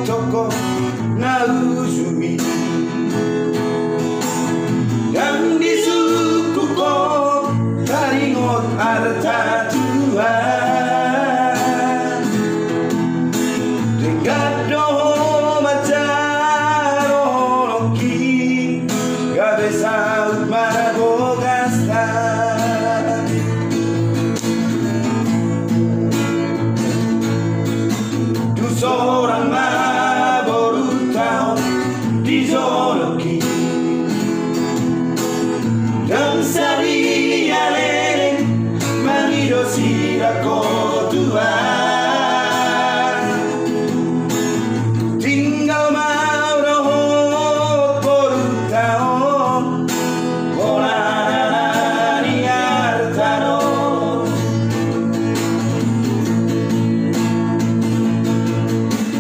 toko Nauzumi dan di sukuku teringot arta Tuhan dengan doa macaroki gak bisa maragogasta tu seorang baru tahu dijoloki dan saria lele manidosi rako Tuhan tinggal mau roh baru tahu bola di artano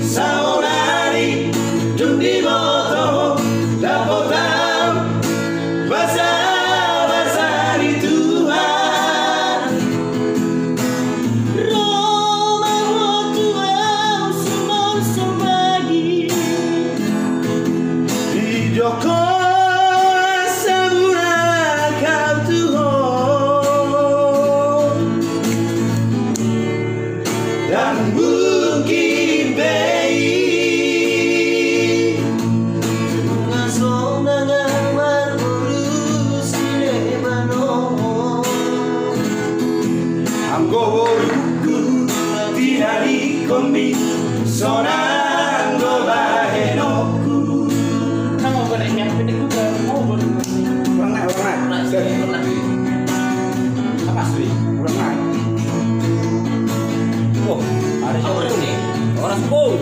saonari jundi moto dapotam basa di Tuhan Roma Tuhan semua sembagi di Joko Sabura kau Tuhan dan Bukit Bei Ngasong nangamar urus di Lebanon Anggoruku tidak dikombi sonando bahenoku Nang mau kena yang penting juga mau boleh. pernah Apa sih? pernah Oh, ada siapa ini? Orang sepuluh.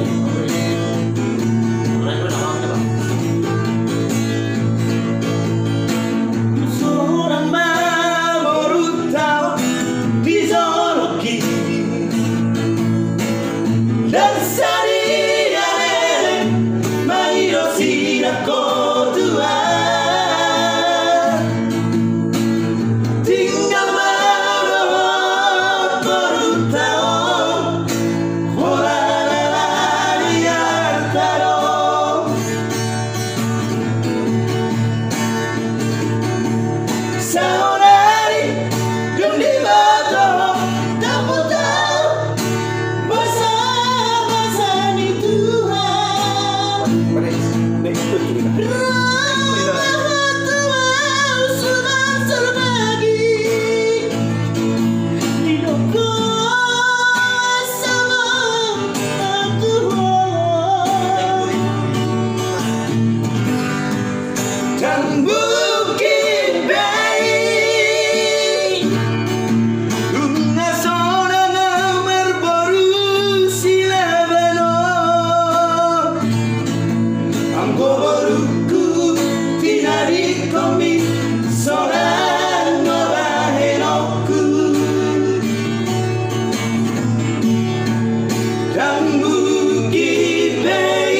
seorang baru tahu dijoloki dan saria lele manidosi rako Tuhan tinggal baru tahu bola di artano saonari jundi moto dapotam Basa di Tuhan Roma Tuhan semua sembagi di Joko sama Tuhan dan Bukit Bei bunga seorang nomor baru si Lebanon anggo baruku tidak dikombi seorang bahenoku dan Bukit Bei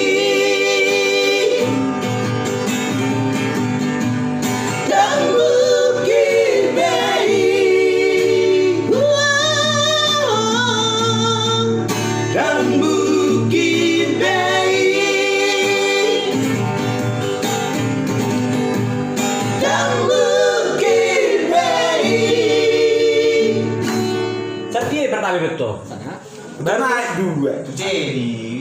dan Bukit Bei dan Bukit Bei dan Bukit Bei Tapi pertama betul. baru naik dua Jadi